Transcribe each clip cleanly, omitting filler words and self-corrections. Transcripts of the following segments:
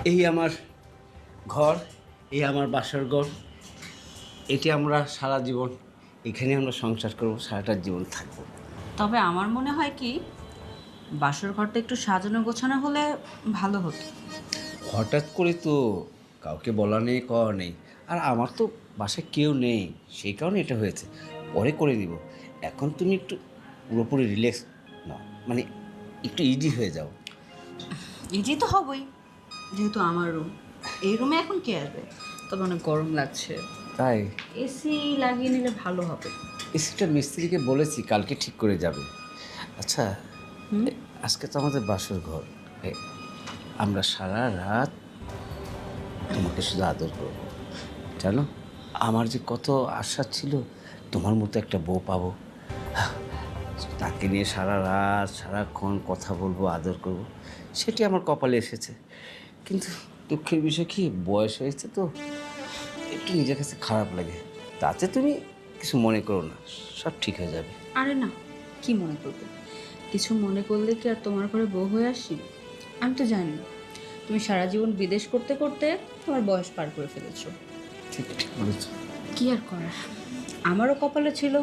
এই আমার ঘর, এই আমার বাসার ঘর। এটি আমরা সারা জীবন এখানে আমরা সংসার করব, সারাটা জীবন থাকবো। তবে আমার মনে হয় কি, বাসর ঘরটা একটু সাজানো গোছানো হলে ভালো হতো। হঠাৎ করে তো কাউকে বলা নেই, কওয়া নেই। আর আমার তো বাসায় কেউ নেই, সেই কারণে এটা হয়েছে। পরে করে দিব। এখন তুমি একটু পুরোপুরি রিল্যাক্স নাও, মানে একটু ইজি হয়ে যাও। ইজি তো হবই, যেহেতু আমার রুম। এই রুমে এখন কে আসবে? তবে অনেক গরম লাগছে, তাই এসি লাগিয়ে নিলে ভালো হবে। এসিটা মিস্ত্রিকে বলেছি, কালকে ঠিক করে যাবে। আচ্ছা, আজকে তো আমাদের বাসর ঘর। এ, আমরা সারা রাত তোমাকে শুধু আদর করব, জানো? আমার যে কত আশা ছিল তোমার মতো একটা বউ পাবো, তাকে নিয়ে সারা রাত সারাক্ষণ কথা বলবো, আদর করব, সেটি আমার কপালে এসেছে। কিন্তু দুঃখের বিষয় কি, বয়স হয়েছে তো একটু নিজের কাছে খারাপ লাগে। তাতে তুমি কিছু মনে করো না, সব ঠিক হয়ে যাবে। আরে না, কি মনে করবে? কিছু মনে করলে কি আর তোমার ঘরে বউ হয়ে আসি? আমি তো জানি তুমি সারা জীবন বিদেশ করতে করতে তোমার বয়স পার করে ফেলেছো। ঠিক ঠিক বলেছো। কি আর করার, আমারও কপালে ছিল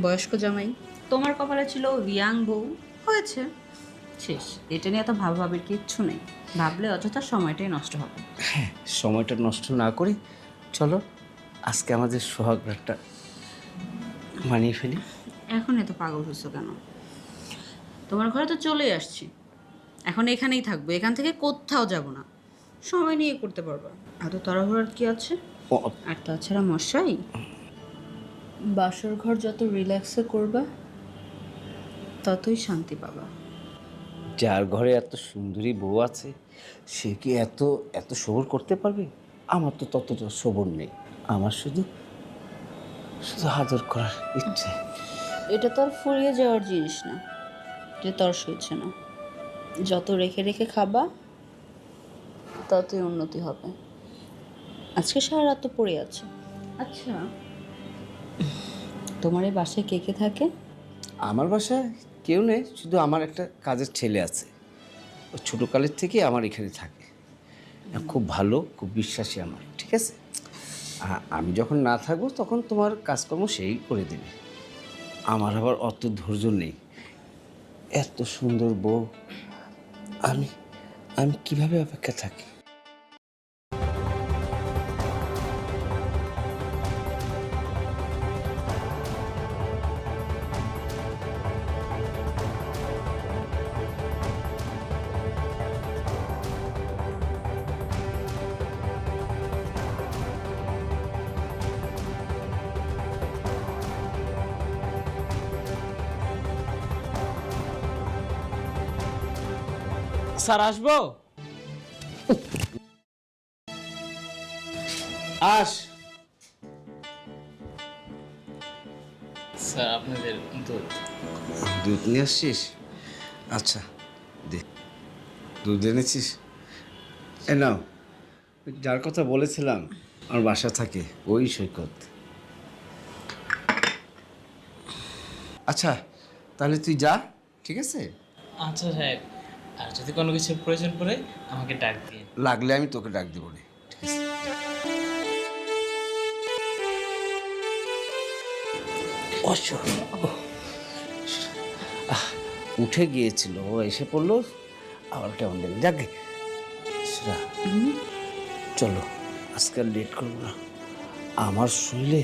বয়স্ক জামাই, তোমার কপালে ছিল ইয়াং বউ। হয়েছে, শেষ। এটা নিয়ে এত ভাবাভাবির কিচ্ছু নেই, ভাবলে অযথা সময়টাই নষ্ট হবে। হ্যাঁ, সময়টা নষ্ট না করি, চলো আজকে আমাদের সোহাগ রাতটা মানিয়ে ফেলি। এখন এত পাগল হচ্ছ কেন? তোমার ঘরে তো চলেই আসছি, এখন এখানেই থাকবো, এখান থেকে কোথাও যাব না। সময় নিয়ে করতে পারবা, এত তাড়াহুড়ার কি আছে? ও, আর তাছাড়া মশাই, বাসর ঘর যত রিল্যাক্সে করবা ততই শান্তি পাবা। যার ঘরে এত সুন্দরী বউ আছে সে কি এত এত সবর করতে পারবে? আমার তো ততটা সবর নেই। আমার শুধু শুধু আদর করার ইচ্ছে। এটা তো আর ফুরিয়ে যাওয়ার জিনিস না যে তর সইছে না। যত রেখে রেখে খাবা ততই উন্নতি হবে। আজকে সারা রাত তো পড়ে আছে। আচ্ছা, তোমার এই বাসায় কে কে থাকে? আমার বাসায় কেউ নেই, শুধু আমার একটা কাজের ছেলে আছে। ও ছোটোকালের থেকে আমার এখানে থাকে। খুব ভালো, খুব বিশ্বাসী আমার, ঠিক আছে? আমি যখন না থাকবো তখন তোমার কাজকর্ম সেই করে দেবে। আমার আবার অত ধৈর্য নেই। এত সুন্দর বউ, আমি আমি কিভাবে অপেক্ষা থাকি? স্যার আসবো? আস। স্যার আপনাদের দুধ। দুধ নিয়ে আসছিস? আচ্ছা, দে। দুধ এনেছিস? এ নাও। যার কথা বলেছিলাম আমার বাসা থাকে, ওই সৈকত। আচ্ছা, তাহলে তুই যা, ঠিক আছে? আচ্ছা সাহেব, আর যদি কোনো কিছুর প্রয়োজন পড়ে আমাকে ডাক দিন। লাগলে আমি তোকে ডাক দেবো রে, ঠিক আছে? উঠে গিয়েছিল, ও এসে পড়লো, আবার কেমন দেবে, যাকে সেটা। চলো, আজকাল লেট করবো না। আমার শরীরে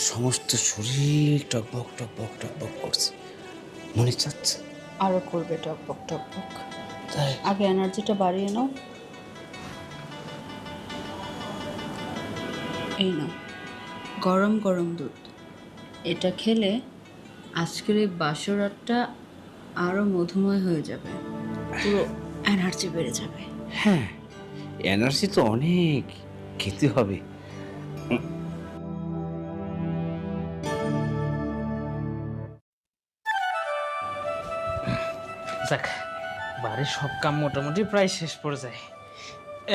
সমস্ত শরীর টকবক টকবক টকবক করছে, মনে চাচ্ছে। আরও করবে টকবক টকবক। তাই আগে এনার্জিটা বাড়িয়ে নাও। এই নাও গরম গরম দুধ, এটা খেলে আজকের এই বাসরাতটা আরও মধুময় হয়ে যাবে, পুরো এনার্জি বেড়ে যাবে। হ্যাঁ, এনার্জি তো অনেক, খেতে হবে। যাক, বাড়ির সব কাম মোটামুটি প্রায় শেষ পর্যায়ে,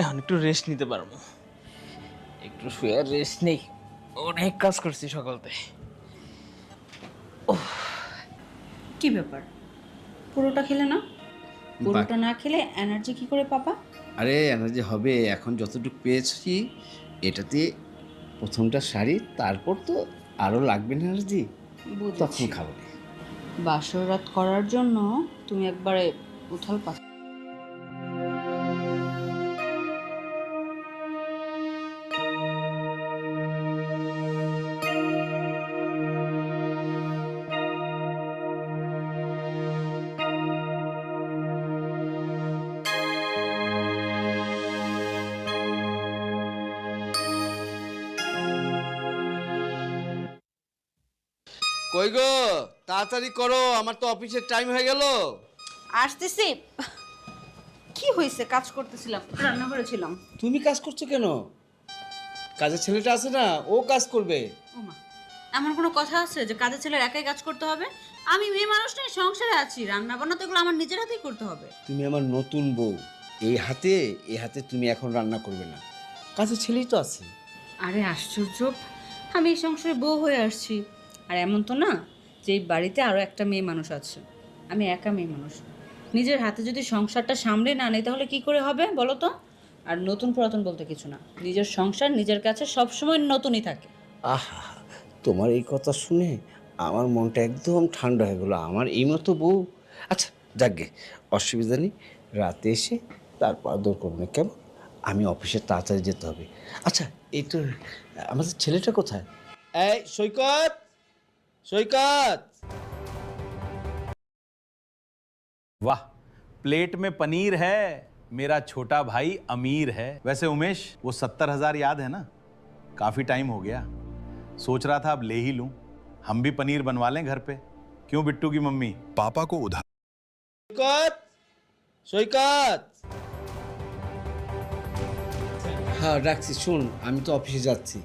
এখন একটু রেস্ট নিতে পারবো। একটু শুয়ে রেস্ট নেই, অনেক কাজ করছি সকালতে। কি ব্যাপার, পুরোটা খেলে না? পুরোটা না খেলে এনার্জি কি করে পাবা? আরে এনার্জি হবে, এখন যতটুকু পেয়েছি এটাতে প্রথমটা শাড়ি, তারপর তো আরও লাগবে না এনার্জি, তখন বুঝেছি। খাবো। বাসর রাত করার জন্য তুমি একবারে উথাল পাথাল। কই গো, তাড়াতাড়ি করো, আমার তো অফিসের টাইম হয়ে গেল। আসতেছি। কি হয়েছে? কাজ করতেছিলাম, রান্না করেছিলাম। তুমি কাজ করছো কেন? কাজের ছেলেটা আছে না, ও কাজ করবে। ওমা, এমন কোনো কথা আছে যে কাজের ছেলের একাই কাজ করতে হবে? আমি মেয়ে মানুষ নই, সংসারে আছি, রান্না বান্না তো এগুলো আমার নিজের হাতেই করতে হবে। তুমি আমার নতুন বউ, এই হাতে তুমি এখন রান্না করবে না, কাজের ছেলেই তো আছে। আরে আশ্চর্য, আমি এই সংসারে বউ হয়ে আসছি। আর এমন তো না যে এই বাড়িতে আরও একটা মেয়ে মানুষ আছে, আমি একা মেয়ে মানুষ। নিজের হাতে যদি সংসারটা সামলে না নেই তাহলে কি করে হবে বলো তো? আর নতুন পুরাতন বলতে কিছু না, নিজের সংসার নিজের কাছে সবসময় নতুনই থাকে। আহা, তোমার এই কথা শুনে আমার মনটা একদম ঠান্ডা হয়ে গেলো, আমার এই মতো বউ। আচ্ছা যাকগে, অসুবিধা নেই, রাতে এসে তারপর আদর করবো না, কেমন? আমি অফিসে তাড়াতাড়ি যেতে হবে। আচ্ছা এই তো আমাদের ছেলেটা কোথায়? এই সৈকত, সৈকত! वाह, प्लेट में पनीर है, मेरा छोटा भाई अमीर है। वैसे उमेश, वो 70,000 याद है ना? काफी टाइम हो गया, सोच रहा था अब ले ही लूं। हम भी पनीर बनवा लें घर पे, क्यों बिट्टू की मम्मी? पापा को उधार সৈকত, সৈকত! হ্যাঁ রাখছি, শুন, আমি তো অফিসে যাচ্ছি,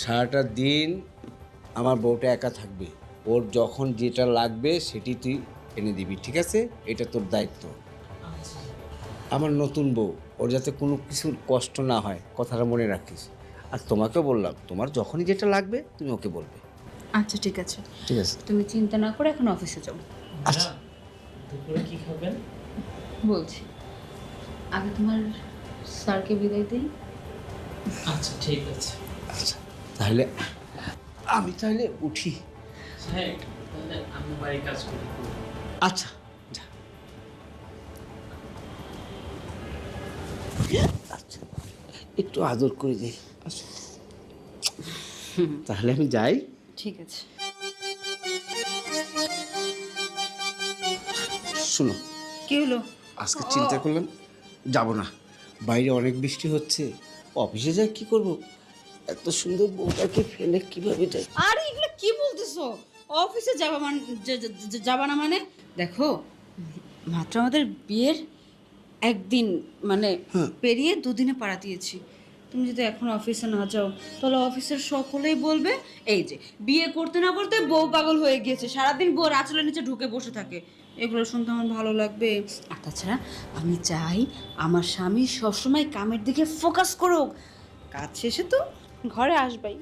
সারাটা দিন আমার বউটা একা থাকবে, ওর যখন যেটা লাগবে সেটি তুই এনে দিবি, ঠিক আছে? এটা তোর দায়িত্ব। আমার নতুন বউ, ওর যাতে কোনো কিছুর কষ্ট না হয়, কথাটা মনে রাখিস। আর তোমাকেও বললাম, তোমার যখনই যেটা লাগবে তুমি ওকে বলবে। আচ্ছা ঠিক আছে, ঠিক আছে? তুমি চিন্তা না করে এখন অফিসে যাও। আচ্ছা দুপুরে কি খাবেন? বলছি, আগে তোমার স্যারকে বিদায় দিই। আচ্ছা ঠিক আছে। আচ্ছা তাহলে আমি তাহলে উঠি। হ্যাঁ, তাহলে আমি বাড়ির কাজ করি। আচ্ছা যা। আচ্ছা একটু আদর করে দিই। আচ্ছা তাহলে আমি যাই। ঠিক আছে। শোনো, কি হলো? আজকে চিন্তা করলাম যাব না, বাইরে অনেক বৃষ্টি হচ্ছে, অফিসে যাই কি করব, এত সুন্দর বউটাকে ফেলে কিভাবে যাই? আরে এগুলো কি বলতেছো? অফিসে যাবা মানে যাবা না মানে? দেখো, মাত্র আমাদের বিয়ের একদিন মানে পেরিয়ে দুদিনে পাড়া দিয়েছি। তুমি যদি এখন অফিসে না যাও তাহলে অফিসের সকলেই বলবে এই যে বিয়ে করতে না করতে বউ পাগল হয়ে গিয়েছে, সারাদিন বউর আঁচলের নিচে ঢুকে বসে থাকে। এগুলো শুনতে আমার ভালো লাগবে। আর তাছাড়া আমি চাই আমার স্বামী সবসময় কামের দিকে ফোকাস করুক, কাজ শেষে তো ঘরে আসবাই,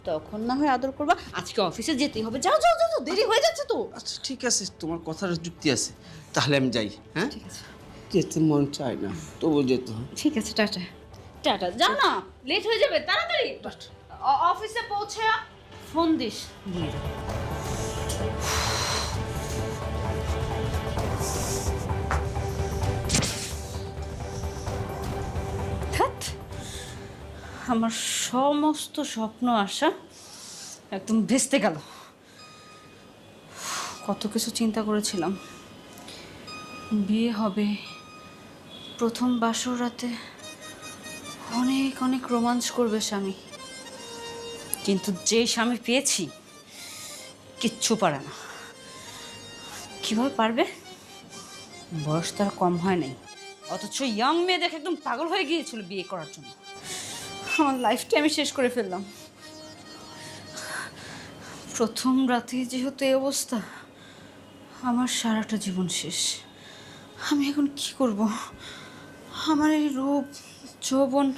তখন না হয় আদর করবা। আজকে অফিসে যেতেই হবে, যাও যাও যাও, দেরি হয়ে যাচ্ছে তো। আচ্ছা ঠিক আছে, তোমার কথার যুক্তি আছে, তাহলে আমি যাই। হ্যাঁ ঠিক আছে, যেতে মন চায় না, তবু যেতে হবে। ঠিক আছে, টাটা টাটা। যাও না, লেট হয়ে যাবে, তাড়াতাড়ি অফিসে পৌঁছে ফোন দিস। ভুলে যাবো। ধ্যাৎ, আমার সমস্ত স্বপ্ন আশা একদম ভেস্তে গেল। কত কিছু চিন্তা করেছিলাম, বিয়ে হবে, প্রথম বাসর রাতে অনেক অনেক রোমাঞ্চ করবে স্বামী, কিন্তু যে স্বামী পেয়েছি কিচ্ছু পারে না। কিভাবে পারবে? বয়স তার কম হয় নাই, অথচ ইয়াং মেয়ে দেখে একদম পাগল হয়ে গিয়েছিল বিয়ে করার জন্য। আমার লাইফটা আমি শেষ করে ফেললাম। প্রথম রাতে যেহেতু এই অবস্থা, আমার সারাটা জীবন শেষ। আমি এখন কি করব? আমার এই রূপ যৌবন,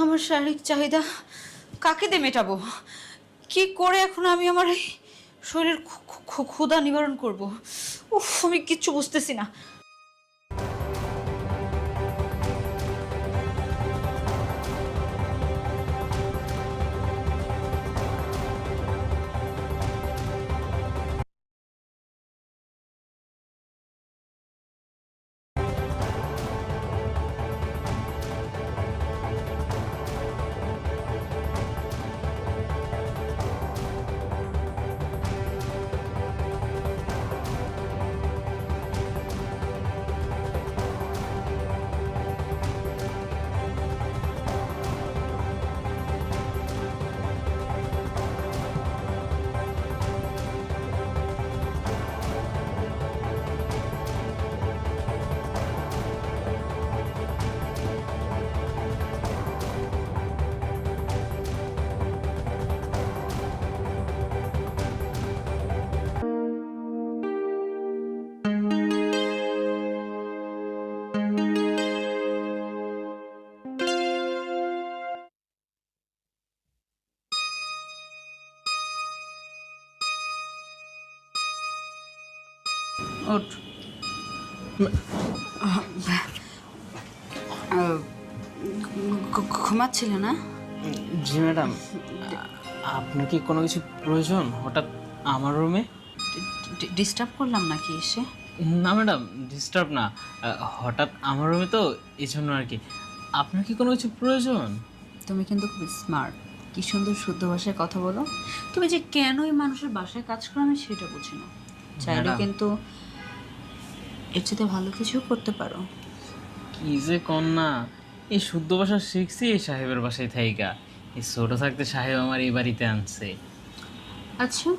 আমার শারীরিক চাহিদা কাকে দিয়ে মেটাবো? কি করে এখন আমি আমার এই শরীরের ক্ষুধা নিবারণ করব? উফ, আমি কিচ্ছু বুঝতেছি না। ওঠ। ঘুমাচ্ছিলে না? জি ম্যাডাম, আপনার কি কোনো কিছু প্রয়োজন হঠাৎ আমার রুমে? ডিস্টার্ব করলাম নাকি এসে? না ম্যাডাম, ডিস্টার্ব না, হঠাৎ আমার রুমে তো এই জন্য আর কি। আপনার কি কোনো কিছু প্রয়োজন? তুমি কিন্তু খুব স্মার্ট, কি সুন্দর শুদ্ধ ভাষায় কথা বলো। তুমি যে কেন এই মানুষের বাসায় কাজ করো আমি সেটা বুঝি না। চাইলে ম্যাডাম। কিন্তু এর চেয়ে ভালো কিছু করতে পারো। কি যে কন্যা, এই শুদ্ধ ভাষা শিখছি এই সাহেবের বাসায় থাইকা। এই ছোট থাকতে সাহেব আমার এই বাড়িতে আনছে। আচ্ছা,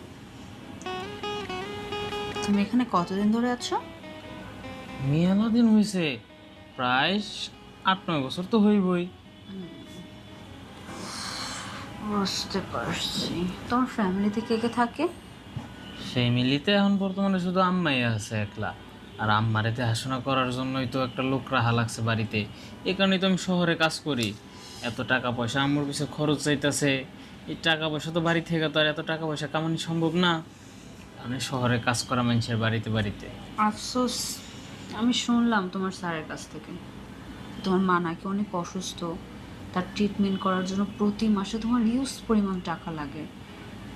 তুমি এখানে কতদিন ধরে আছো? মেলা দিন হয়েছে, প্রায় 8-9 বছর তো হইবই। বুঝতে পারছি। তোমার ফ্যামিলিতে কে কে থাকে? ফ্যামিলিতে এখন বর্তমানে শুধু আম্মাই আছে একলা। আর আম্মারে দেখাশোনা করার জন্যই তো একটা লোক রাখা লাগছে বাড়িতে। এই কারণেই তো আমি শহরে কাজ করি। এত টাকা পয়সা আম্মুর পিছনে খরচ চাইতেছে, এই টাকা পয়সা তো বাড়ি থেকে তো আর এত টাকা পয়সা কামানো সম্ভব না। আমি শহরে কাজ করা মানুষের বাড়িতে বাড়িতে। আফসোস, আমি শুনলাম তোমার স্যারের কাছ থেকে তোমার মা নাকি অনেক অসুস্থ, তার ট্রিটমেন্ট করার জন্য প্রতি মাসে তোমার হিউজ পরিমাণ টাকা লাগে,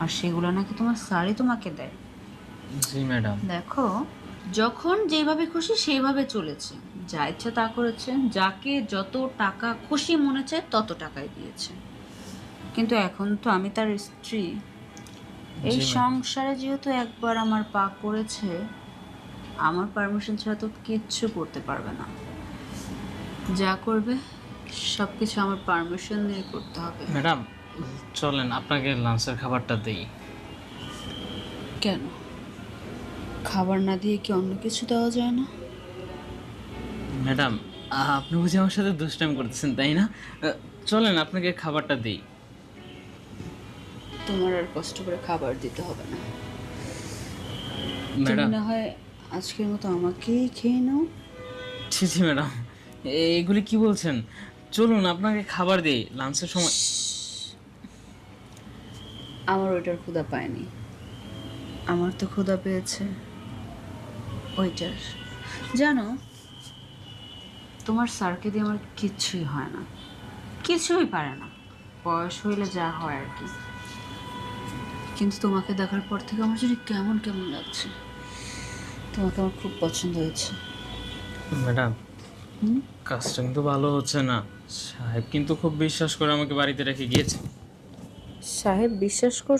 আর সেগুলো নাকি তোমার স্যারই তোমাকে দেয়। জি ম্যাডাম। দেখো, যখন যেভাবে খুশি সেইভাবে চলেছে, যা ইচ্ছা তা করেছে, যাকে যত টাকা খুশি মনে চায় তত টাকাই দিয়েছে। কিন্তু এখন তো আমি তার স্ত্রী, এই সংসারে যেহেতু একবার আমার পা পড়েছে, আমার পারমিশন ছাড়া তো কিচ্ছু করতে পারবে না। যা করবে সব কিছু আমার পারমিশন নিয়ে করতে হবে। ম্যাডাম চলেন আপনাকে লাঞ্চের খাবারটা দিই। কেন, খাবার না দিয়ে কি অন্য কিছু দেওয়া যায় না? ম্যাডাম আপনি বুঝি আমার সাথে দুষ্টাইম করতেছেন তাই না? চলেন আপনাকে খাবারটা দিই। তোমার আর কষ্ট করে খাবার দিতে হবে না। তুমি ম্যাডাম। না হয় আজকের মতো আমাকেই খেয়ে নাও। ছি ছি ম্যাডাম, এগুলি কি বলছেন? চলুন আপনাকে খাবার দিই লাঞ্চের সময়। আমার ওইটার ক্ষুধা পায়নি, আমার তো ক্ষুধা পেয়েছে ওইটার। জানো, তোমার স্যারকে দিয়ে আমার কিচ্ছুই হয় না, কিছুই পারে না, বয়স হইলে যা হয় আর কি। কিন্তু তোমাকে দেখার পর থেকে আমার যদি কেমন কেমন লাগছে। তোমাকে আমার খুব পছন্দ হয়েছে। ম্যাডাম কাজটা কিন্তু ভালো হচ্ছে না। সাহেব কিন্তু খুব বিশ্বাস করে আমাকে বাড়িতে রেখে গিয়েছে। সাহেব বিশ্বাস কর